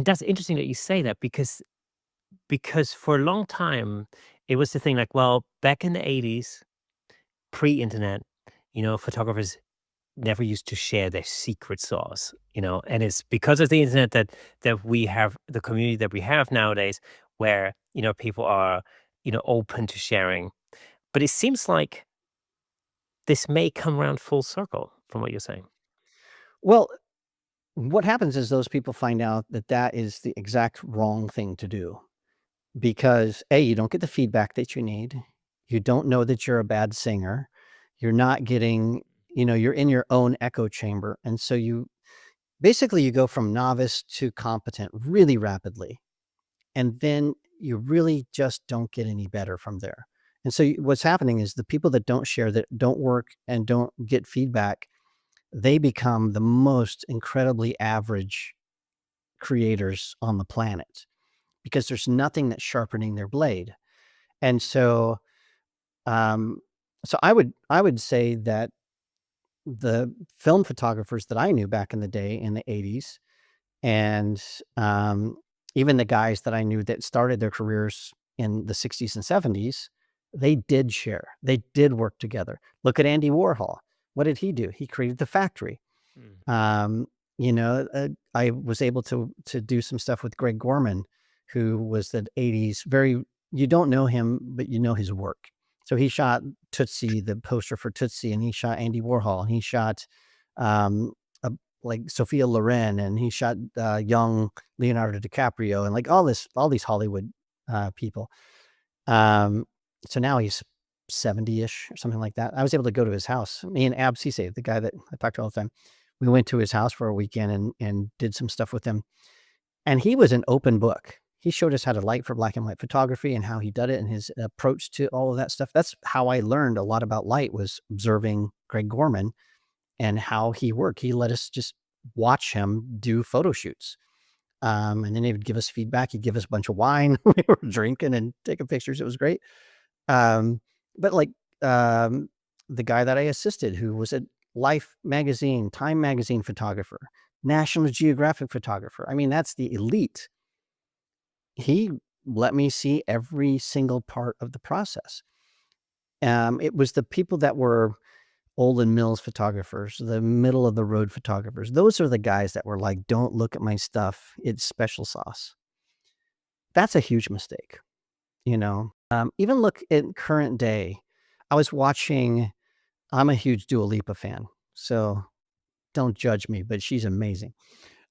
that's interesting that you say that because for a long time it was the thing like, well, back in the 80s, pre-internet, photographers never used to share their secret sauce, and it's because of the internet that we have the community that we have nowadays where, people are, open to sharing. But it seems like this may come around full circle from what you're saying. Well, what happens is those people find out that that is the exact wrong thing to do because A, you don't get the feedback that you need. You don't know that you're a bad singer. You're not getting, you're in your own echo chamber. And so you go from novice to competent really rapidly. And then you really just don't get any better from there. And so what's happening is the people that don't share, that don't work and don't get feedback, they become the most incredibly average creators on the planet because there's nothing that's sharpening their blade. And um, so I would say that the film photographers that I knew back in the day in the 80s and even the guys that I knew that started their careers in the 60s and 70s, they did share. They did work together. Look at Andy Warhol. What did he do? He created the factory. Mm. Um, I was able to do some stuff with Greg Gorman, who was the 80s very you don't know him, but you know his work. So he shot Tootsie, the poster for Tootsie, and he shot Andy Warhol, and he shot um, a, like Sophia Loren, and he shot young Leonardo DiCaprio, and like all these Hollywood people. Um, so now he's 70-ish or something like that. I was able to go to his house. Me and Ab Cisse, the guy that I talk to all the time, we went to his house for a weekend and did some stuff with him. And he was an open book. He showed us how to light for black and white photography and how he did it and his approach to all of that stuff. That's how I learned a lot about light, was observing Greg Gorman and how he worked. He let us just watch him do photo shoots. And then he would give us feedback. He'd give us a bunch of wine. We were drinking and taking pictures. It was great. Um, but like um, the guy that I assisted, who was a Life magazine, Time magazine photographer, National Geographic photographer. I mean, that's the elite. He let me see every single part of the process. It was the people that were Olin Mills photographers, the middle of the road photographers. Those are the guys that were like, don't look at my stuff. It's special sauce. That's a huge mistake, even look at current day. I was watching, I'm a huge Dua Lipa fan, so don't judge me, but she's amazing.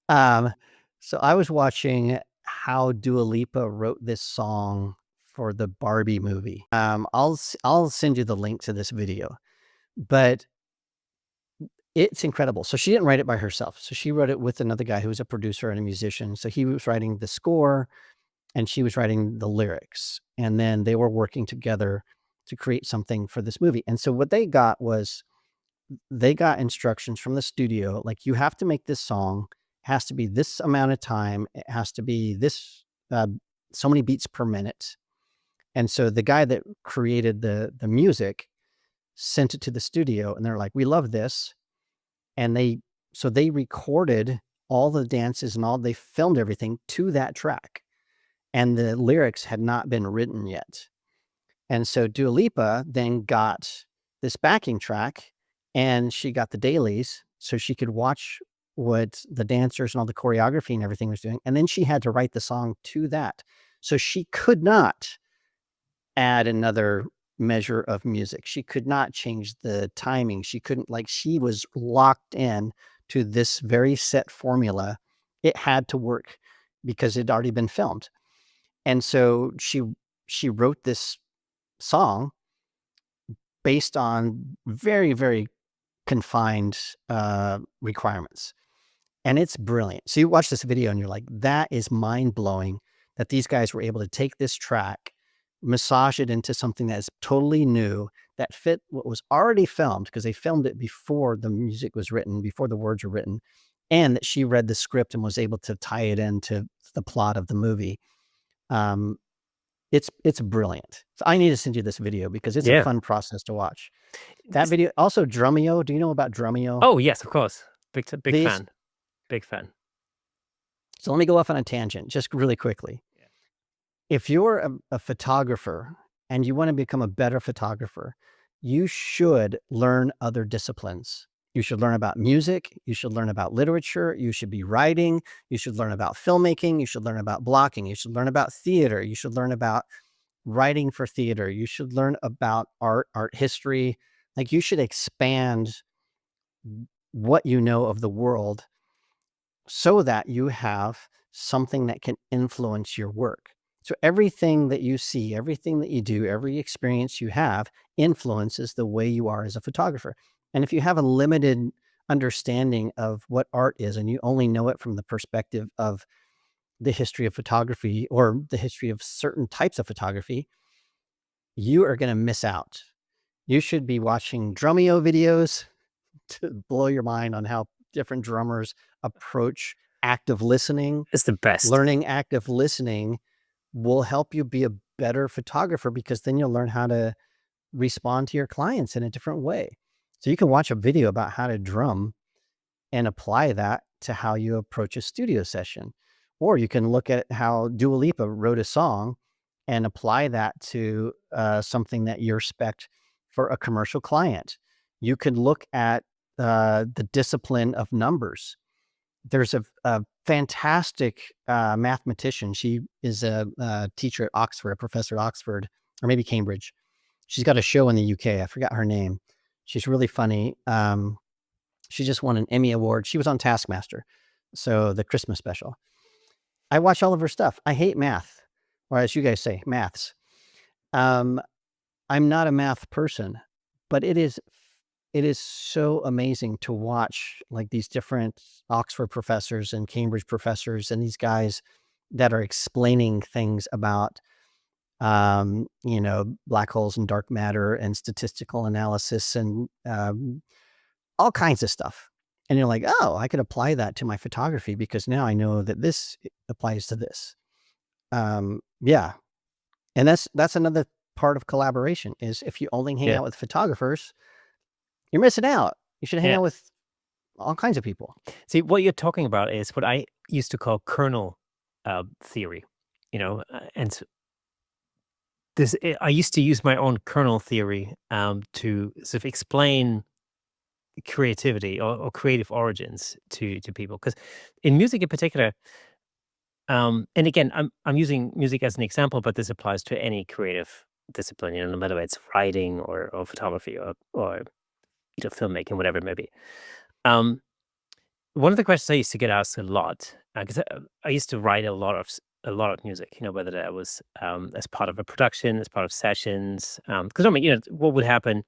Um, so I was watching how Dua Lipa wrote this song for the Barbie movie. I'll send you the link to this video, but it's incredible. So she didn't write it by herself. So she wrote it with another guy who was a producer and a musician. So he was writing the score and she was writing the lyrics. And then they were working together to create something for this movie. And so what they got was they got instructions from the studio, like, you have to make this song, has to be this amount of time, it has to be this uh, so many beats per minute. And so the guy that created the music sent it to the studio, and they're like, we love this. And they recorded all the dances and they filmed everything to that track, and the lyrics had not been written yet. And so Dua Lipa then got this backing track, and she got the dailies so she could watch what the dancers and all the choreography and everything was doing. And then she had to write the song to that. So she could not add another measure of music. She could not change the timing. She couldn't, like, she was locked in to this very set formula. It had to work because it had already been filmed. And so she wrote this song based on very, very confined requirements. And it's brilliant. So you watch this video and you're like, that is mind blowing that these guys were able to take this track, massage it into something that is totally new, that fit what was already filmed, because they filmed it before the music was written, before the words were written, and that she read the script and was able to tie it into the plot of the movie. Um, it's brilliant. So I need to send you this video because it's a Yeah. fun process to watch. That video also, Drumeo. Do you know about Drumeo? Oh, yes, of course. Big These fan. Big fan. So let me go off on a tangent just really quickly. Yeah. If you're a photographer and you want to become a better photographer, you should learn other disciplines. You should learn about music. You should learn about literature. You should be writing. You should learn about filmmaking. You should learn about blocking. You should learn about theater. You should learn about writing for theater. You should learn about art, art history. Like you should expand what you know of the world so that you have something that can influence your work. So everything that you see, everything that you do, every experience you have influences the way you are as a photographer. And if you have a limited understanding of what art is and you only know it from the perspective of the history of photography or the history of certain types of photography, you are going to miss out. You should be watching Drumeo videos to blow your mind on how different drummers approach active listening. It's the best. Learning active listening will help you be a better photographer because then you'll learn how to respond to your clients in a different way. So you can watch a video about how to drum and apply that to how you approach a studio session. Or you can look at how Dua Lipa wrote a song and apply that to something that you expect for a commercial client. You could look at the discipline of numbers. There's a fantastic mathematician. She is a teacher at Oxford, a professor at Oxford, or maybe Cambridge. She's got a show in the UK. I forgot her name. She's really funny. She just won an Emmy Award. She was on Taskmaster, so the Christmas special. I watch all of her stuff. I hate math, or as you guys say, maths. Um, I'm not a math person, but it is so amazing to watch like these different Oxford professors and Cambridge professors and these guys that are explaining things about black holes and dark matter and statistical analysis and all kinds of stuff. And you're like, oh, I could apply that to my photography because now I know that this applies to this. Yeah. And that's another part of collaboration is if you only hang Yeah. out with photographers, you're missing out. You should hang Yeah. out with all kinds of people. See, what you're talking about is what I used to call kernel theory, and I used to use my own kernel theory to sort of explain creativity or creative origins to people. Because in music in particular, and again, I'm using music as an example, but this applies to any creative discipline. No matter whether it's writing or photography or filmmaking, whatever it may be. Um, One of the questions I used to get asked a lot, because I used to write a lot of music, whether that was as part of a production, as part of sessions. Because what would happen,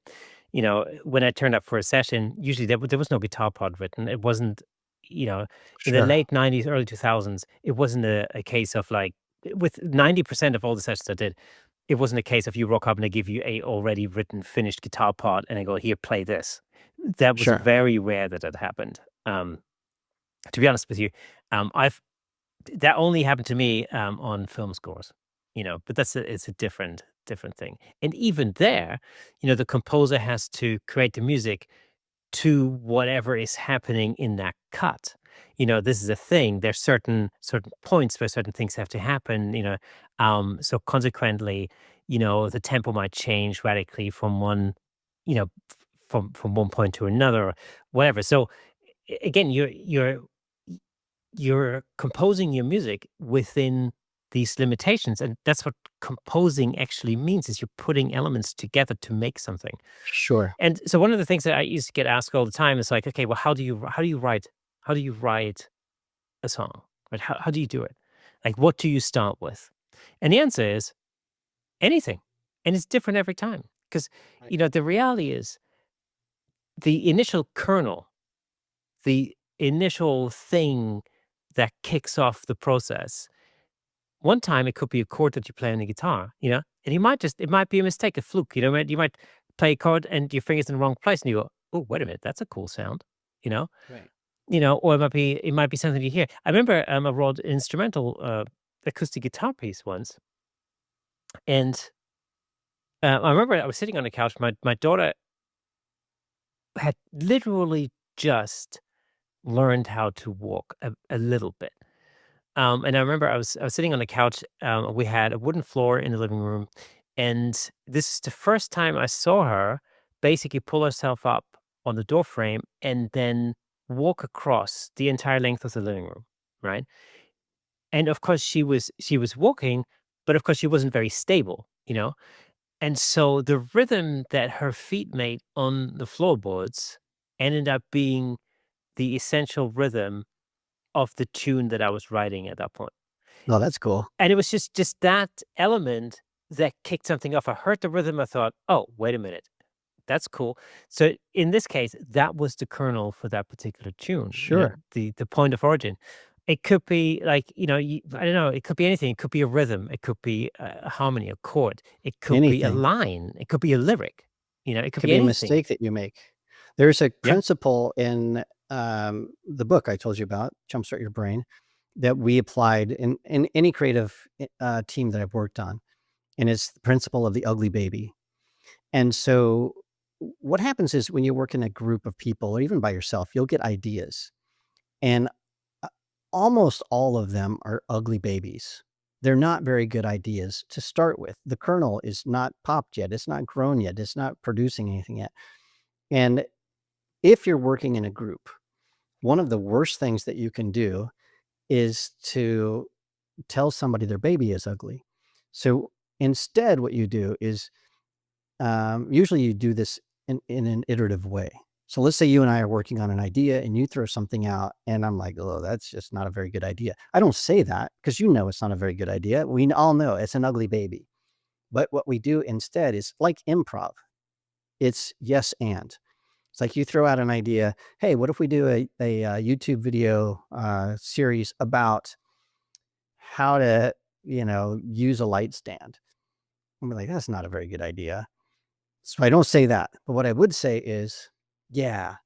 when I turned up for a session, usually there was no guitar part written. It wasn't, you know, in the Sure. late '90s, early 2000s, it wasn't a case of like with 90% of all the sessions I did, it wasn't a case of you rock up and they give you a already written finished guitar part and I go here play this. That was Sure. very rare that happened. To be honest with you, I've that only happened to me, on film scores, but it's a different thing. And even there, the composer has to create the music to whatever is happening in that cut. This is a thing. There's certain points where certain things have to happen, so consequently, the tempo might change radically from one, from one point to another or whatever. So again, you're composing your music within these limitations, and that's what composing actually means is you're putting elements together to make something. Sure. And so one of the things that I used to get asked all the time is like, okay, well, how do you write a song? Right? How do you do it? Like what do you start with? And the answer is anything. And it's different every time. Because Right. the reality is the initial kernel, the initial thing that kicks off the process. One time it could be a chord that you play on the guitar, and it might be a mistake, a fluke, you might play a chord and your finger's in the wrong place and you go, oh, wait a minute, that's a cool sound, you know, Right. or it might be something you hear. I remember I wrote an instrumental acoustic guitar piece once, and I remember I was sitting on the couch. My daughter had literally just learned how to walk a little bit. And I remember I was sitting on the couch. We had a wooden floor in the living room, and this is the first time I saw her basically pull herself up on the door frame and then walk across the entire length of the living room, right? And of course, she was walking, but of course, she wasn't very stable, you know. And so the rhythm that her feet made on the floorboards ended up being the essential rhythm of the tune that I was writing at that point. Oh, that's cool. And it was just that element that kicked something off. I heard the rhythm, I thought, "Oh, wait a minute, that's cool." So in this case, that was the kernel for that particular tune, Sure. the point of origin. It could be like, I don't know, it could be anything. It could be a rhythm, it could be a harmony, a chord, it could be a Anything. line, it could be a lyric, it could Could be be a anything. mistake that you make. There's a Yeah. principle in, the book I told you about, Jumpstart Your Brain, that we applied in any creative, team that I've worked on, and it's the principle of the ugly baby. And so, what happens is when you work in a group of people or even by yourself, you'll get ideas, and, uh, almost all of them are ugly babies. They're not very good ideas to start with. The kernel is not popped yet, it's not grown yet, it's not producing anything yet. And if you're working in a group, one of the worst things that you can do is to tell somebody their baby is ugly. So instead, what you do is usually you do this in an iterative way. So let's say you and I are working on an idea and you throw something out, and I'm like, oh, that's just not a very good idea. I don't say that because you know it's not a very good idea. We all know it's an ugly baby. But what we do instead is like improv, it's yes and. It's like you throw out an idea. Hey, what if we do a YouTube video series about how to, use a light stand? I'm like, that's not a very good idea. So I don't say that. But what I would say is, yeah,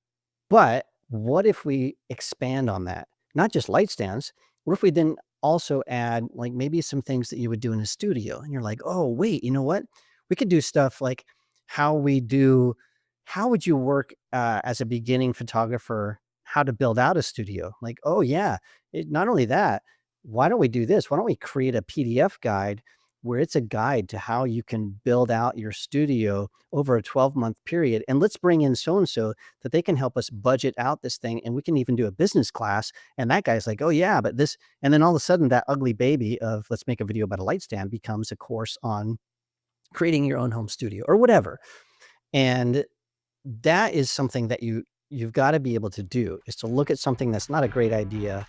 but what if we expand on that? Not just light stands. What if we then also add like maybe some things that you would do in a studio? And you're like, oh, wait, you know what? We could do stuff like how we do, how would you work as a beginning photographer, how to build out a studio? Like, oh, yeah, not only that, why don't we do this? Why don't we create a PDF guide where it's a guide to how you can build out your studio over a 12-month period? And let's bring in so and so that they can help us budget out this thing, and we can even do a business class. And that guy's like, oh yeah, but this, and then all of a sudden that ugly baby of let's make a video about a light stand becomes a course on creating your own home studio or whatever. And that is something that you've got to be able to do, is to look at something that's not a great idea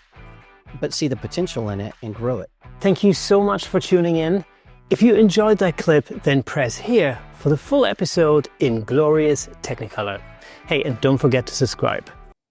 but see the potential in it and grow it. Thank you so much for tuning in. If you enjoyed that clip, then press here for the full episode in glorious Technicolor. Hey, and don't forget to subscribe.